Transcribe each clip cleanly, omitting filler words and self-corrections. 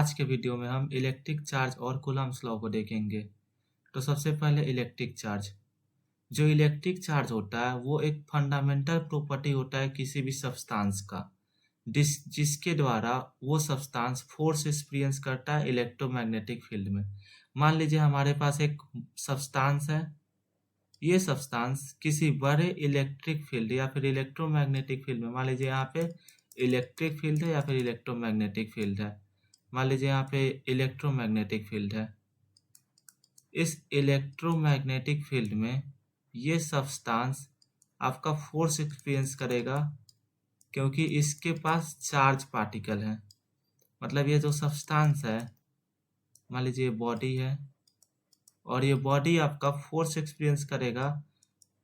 आज के वीडियो में हम इलेक्ट्रिक चार्ज और कूलम्ब्स लॉ को देखेंगे। तो सबसे पहले इलेक्ट्रिक चार्ज। जो इलेक्ट्रिक चार्ज होता है वो एक फंडामेंटल प्रॉपर्टी होता है किसी भी सब्सटेंस का, जिसके द्वारा वो सब्सटेंस फोर्स एक्सपीरियंस करता है इलेक्ट्रोमैग्नेटिक फील्ड में। मान लीजिए हमारे पास एक सब्सटेंस है, ये सब्सटेंस किसी बड़े इलेक्ट्रिक फील्ड या फिर इलेक्ट्रोमैग्नेटिक फील्ड में, मान लीजिए यहाँ पे इलेक्ट्रिक फील्ड है या फिर इलेक्ट्रोमैग्नेटिक फील्ड है, मान लीजिए यहाँ पे इलेक्ट्रोमैग्नेटिक फील्ड है। इस इलेक्ट्रोमैग्नेटिक फील्ड में ये सब्सटेंस आपका फोर्स एक्सपीरियंस करेगा क्योंकि इसके पास चार्ज पार्टिकल है। मतलब ये जो सब्सटेंस है, मान लीजिए बॉडी है, और ये बॉडी आपका फोर्स एक्सपीरियंस करेगा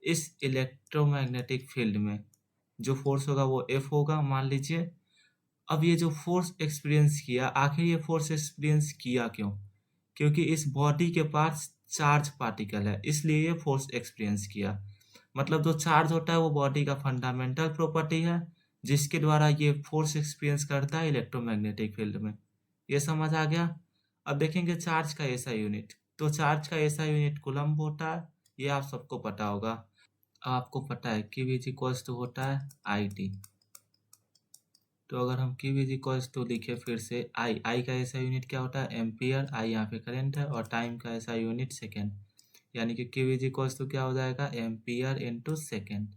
इस इलेक्ट्रोमैग्नेटिक फील्ड में। जो फोर्स होगा वो F होगा मान लीजिए। अब ये जो फोर्स एक्सपीरियंस किया, आखिर ये फोर्स एक्सपीरियंस किया क्यों? क्योंकि इस बॉडी के पास चार्ज पार्टिकल है, इसलिए ये फोर्स एक्सपीरियंस किया। मतलब जो चार्ज होता है वो बॉडी का फंडामेंटल प्रॉपर्टी है, जिसके द्वारा ये फोर्स एक्सपीरियंस करता है इलेक्ट्रोमैग्नेटिक फील्ड में। ये समझ आ गया? अब देखेंगे चार्ज का एसआई यूनिट। तो चार्ज का एसआई यूनिट कूलम्ब होता है, ये आप सबको पता होगा। आपको पता है Q इज इक्वल्स टू होता है IT। तो अगर हम Q इज इक्वल्स टू लिखे फिर से I का ऐसा यूनिट क्या होता है? एम्पियर। I यहाँ पे करंट है और टाइम का ऐसा यूनिट सेकेंड, यानी कि Q इज इक्वल्स टू क्या हो जाएगा? एम्पियर इनटू सेकेंड,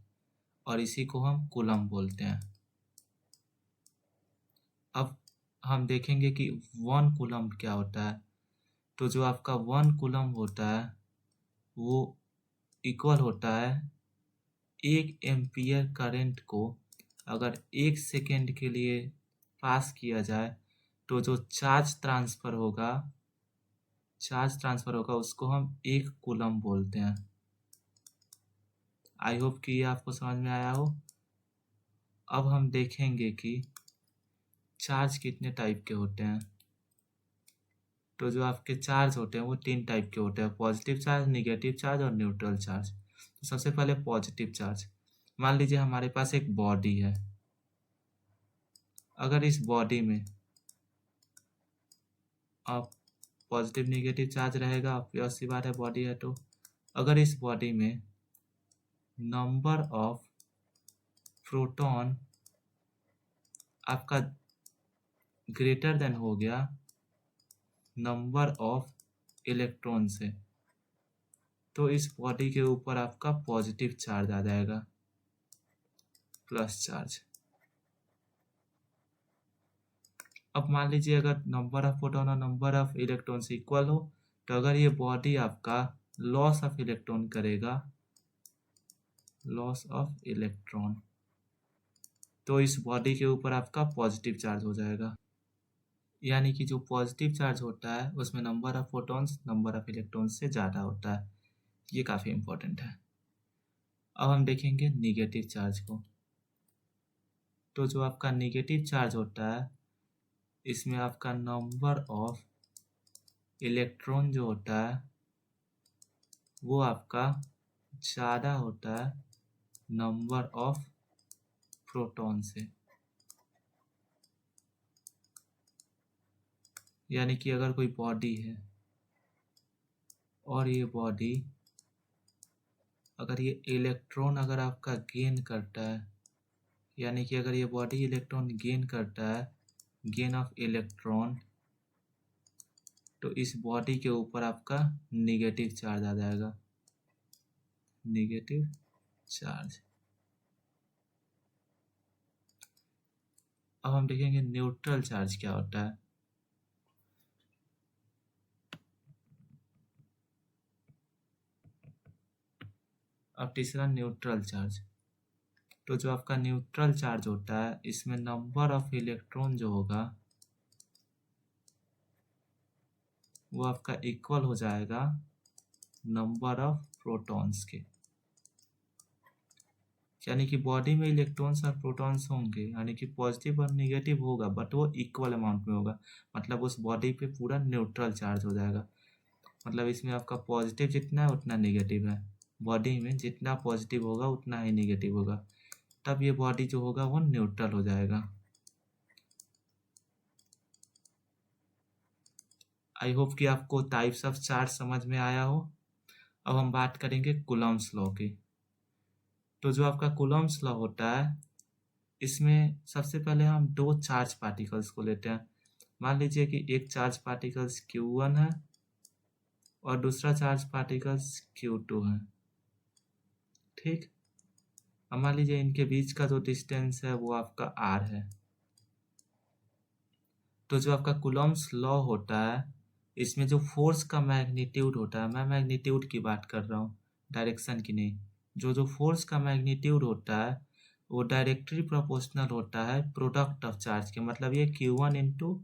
और इसी को हम कूलम्ब बोलते हैं। अब हम देखेंगे कि 1 कूलम्ब क्या होता है। तो जो आपका 1 कूलम्ब होता है वो इक्वल होता है 1 एम्पियर करंट को अगर 1 सेकेंड के लिए पास किया जाए तो जो चार्ज ट्रांसफ़र होगा उसको हम 1 कूलम्ब बोलते हैं। आई होप कि ये आपको समझ में आया हो। अब हम देखेंगे कि चार्ज कितने टाइप के होते हैं। तो जो आपके चार्ज होते हैं वो 3 टाइप के होते हैं, पॉजिटिव चार्ज, नेगेटिव चार्ज और न्यूट्रल चार्ज। तो सबसे पहले पॉजिटिव चार्ज। मान लीजिए हमारे पास एक बॉडी है, अगर इस बॉडी में अब पॉजिटिव नेगेटिव चार्ज रहेगा, ऑब्वियस सी बात है बॉडी है तो। अगर इस बॉडी में नंबर ऑफ प्रोटॉन आपका ग्रेटर देन हो गया नंबर ऑफ इलेक्ट्रॉन से, तो इस बॉडी के ऊपर आपका पॉजिटिव चार्ज आ जाएगा, प्लस चार्ज। अब मान लीजिए अगर नंबर ऑफ प्रोटॉन और नंबर ऑफ इलेक्ट्रॉन से इक्वल हो, तो अगर ये बॉडी आपका लॉस ऑफ इलेक्ट्रॉन करेगा, लॉस ऑफ इलेक्ट्रॉन, तो इस बॉडी के ऊपर आपका पॉजिटिव चार्ज हो जाएगा। यानी कि जो पॉजिटिव चार्ज होता है उसमें number of protons number of electrons से ज़्यादा होता है। ये काफ़ी इंपॉर्टेंट है। अब हम देखेंगे निगेटिव चार्ज को। तो जो आपका निगेटिव चार्ज होता है इसमें आपका नंबर ऑफ इलेक्ट्रॉन जो होता है वो आपका ज़्यादा होता है नंबर ऑफ प्रोटॉन से। यानी कि अगर कोई बॉडी है और ये बॉडी अगर ये इलेक्ट्रॉन अगर आपका गेन करता है, यानी कि अगर ये बॉडी इलेक्ट्रॉन गेन करता है, गेन ऑफ इलेक्ट्रॉन, तो इस बॉडी के ऊपर आपका निगेटिव चार्ज आ जाएगा, निगेटिव चार्ज। अब हम देखेंगे न्यूट्रल चार्ज क्या होता है। अब तीसरा न्यूट्रल चार्ज। तो जो आपका न्यूट्रल चार्ज होता है इसमें नंबर ऑफ इलेक्ट्रॉन जो होगा वो आपका इक्वल हो जाएगा नंबर ऑफ प्रोटॉन्स के। यानी कि बॉडी में इलेक्ट्रॉन्स और प्रोटॉन्स होंगे, यानी कि पॉजिटिव और नेगेटिव होगा, बट वो इक्वल अमाउंट में होगा। मतलब उस बॉडी पे पूरा न्यूट्रल चार्ज हो जाएगा। मतलब इसमें आपका पॉजिटिव जितना है उतना नेगेटिव है, बॉडी में जितना पॉजिटिव होगा उतना ही नेगेटिव होगा, तब ये बॉडी जो होगा वो न्यूट्रल हो जाएगा। आई होप कि आपको टाइप्स ऑफ चार्ज समझ में आया हो। अब हम बात करेंगे कूलम्ब्स लॉ की। तो जो आपका कूलम्ब्स लॉ होता है, इसमें सबसे पहले हम दो चार्ज पार्टिकल्स को लेते हैं। मान लीजिए कि एक चार्ज पार्टिकल्स Q1 है और दूसरा चार्ज पार्टिकल्स Q2 है। ठीक, अब मान लीजिए इनके बीच का जो डिस्टेंस है वो आपका R है। तो जो आपका कूलम्ब्स लॉ होता है, इसमें जो फोर्स का मैग्नीट्यूड होता है, मैं मैग्नीट्यूड की बात कर रहा हूँ, डायरेक्शन की नहीं। जो फोर्स का मैग्नीट्यूड होता है वो डायरेक्टली प्रोपोर्शनल होता है प्रोडक्ट ऑफ चार्ज के, मतलब ये Q1 इंटू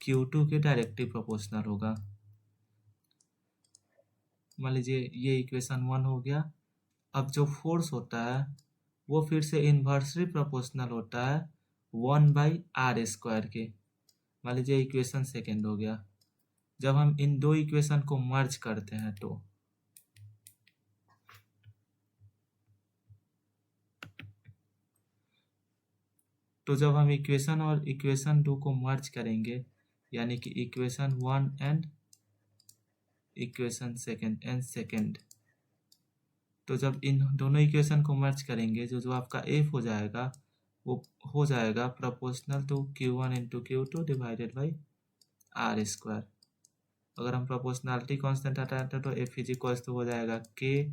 Q2 के डायरेक्टली प्रोपोर्शनल होगा। मान लीजिए ये इक्वेशन 1 हो गया। अब जो फोर्स होता है वो फिर से इन्वर्सली प्रोपोर्शनल होता है 1/r² के। मान लीजिए इक्वेशन सेकेंड हो गया। जब हम इन दो इक्वेशन को मर्ज करते हैं तो जब हम इक्वेशन और इक्वेशन 2 को मर्ज करेंगे, यानी कि इक्वेशन 1 एंड इक्वेशन सेकेंड, तो जब इन दोनों इक्वेशन को मर्ज करेंगे, जो आपका एफ हो जाएगा वो हो जाएगा proportional to Q1 into Q2 divided by R²। अगर हम प्रोपोर्शनलिटी कांस्टेंट हटाते हैं तो एफ इज इक्वल्स टू हो जाएगा K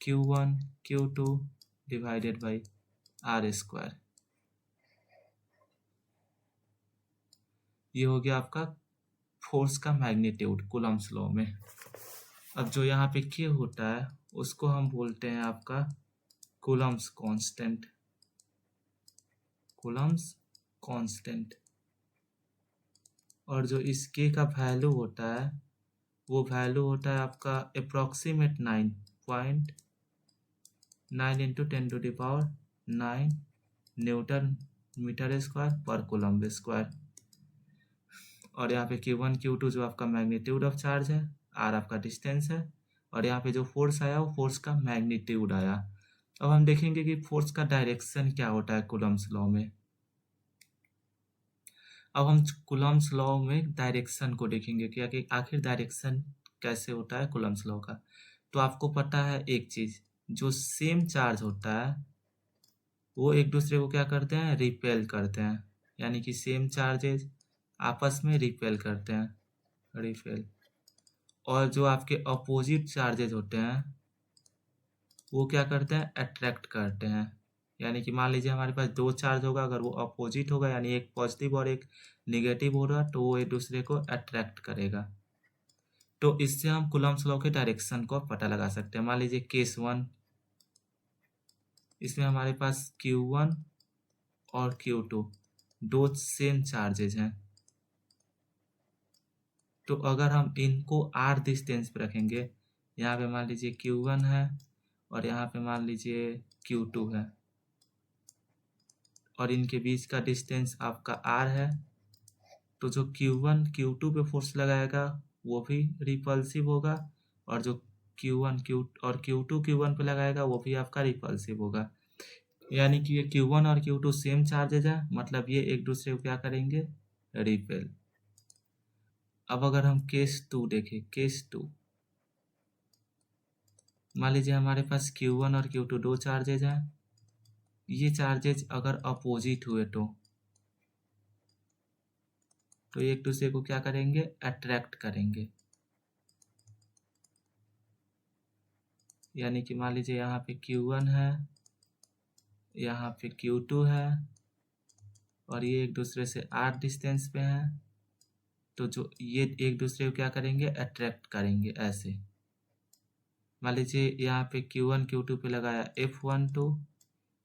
Q1 Q2 divided by R²। ये हो गया आपका फोर्स का मैग्नीट्यूड कूलम्ब्स लॉ में। अब जो यहाँ पे K होता है उसको हम बोलते हैं आपका कूलम्ब्स कांस्टेंट। Coulomb's constant. और जो इस K का वैल्यू होता है वो वैल्यू होता है आपका approximate 9.9 into 10⁹ newton metre square per coulomb square. और यहाँ पे Q1 Q2 जो आपका मैग्नीट्यूड ऑफ चार्ज है, R आपका डिस्टेंस है, और यहाँ पे जो फोर्स आया वो फोर्स का मैग्नीट्यूड आया। अब हम देखेंगे कि फोर्स का डायरेक्शन क्या होता है कूलम्ब्स लॉ में। अब हम कूलम्ब्स लॉ में डायरेक्शन को देखेंगे कि आखिर डायरेक्शन कैसे होता है कूलम्ब्स लॉ का। तो आपको पता है एक चीज, जो सेम चार्ज होता है वो एक दूसरे को क्या करते हैं, रिपेल करते हैं। यानी कि सेम चार्जेस आपस में रिपेल करते हैं, रिपेल। और जो आपके अपोजिट चार्जेस होते हैं वो क्या करते हैं, अट्रैक्ट करते हैं। यानी कि मान लीजिए हमारे पास दो चार्ज होगा, अगर वो अपोजिट होगा यानी एक पॉजिटिव और एक निगेटिव होगा तो वो एक दूसरे को अट्रैक्ट करेगा। तो इससे हम कूलम्ब्स लॉ के डायरेक्शन को पता लगा सकते हैं। मान लीजिए केस 1, इसमें हमारे पास Q1 और Q2 दो सेम चार्जेस हैं। तो अगर हम इनको R डिस्टेंस पे रखेंगे, यहाँ पे मान लीजिए Q1 है और यहाँ पे मान लीजिए Q2 है, और इनके बीच का डिस्टेंस आपका R है, तो जो Q1 Q2 पे फोर्स लगाएगा वो भी रिपल्सिव होगा, और जो Q2 Q1 पे लगाएगा वो भी आपका रिपल्सिव होगा। यानी कि ये Q1 और Q2 सेम चार्जेज है, मतलब ये एक दूसरे को क्या करेंगे, रिपेल। अब अगर हम केस 2 देखें, केस 2, मान लीजिए हमारे पास Q1 और Q2 दो चार्जेज हैं। ये चार्जेज अगर अपोजिट हुए तो एक दूसरे को क्या करेंगे, अट्रैक्ट करेंगे। यानी कि मान लीजिए यहाँ पे Q1 है, यहाँ पे Q2 है, और ये एक दूसरे से R डिस्टेंस पे हैं, तो जो ये एक दूसरे को क्या करेंगे, अट्रैक्ट करेंगे ऐसे। मान लीजिए यहाँ पे Q1 Q2 पे लगाया F12,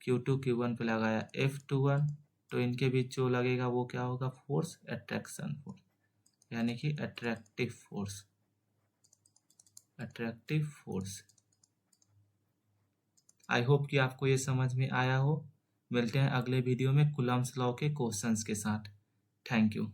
Q2 Q1 पे लगाया F21, तो इनके बीच जो लगेगा वो क्या होगा, फोर्स, अट्रैक्शन फोर्स, यानी कि attractive force, attractive force. I hope कि आपको ये समझ में आया हो। मिलते हैं अगले वीडियो में कूलम्ब्स लॉ के क्वेश्चंस के साथ। Thank you.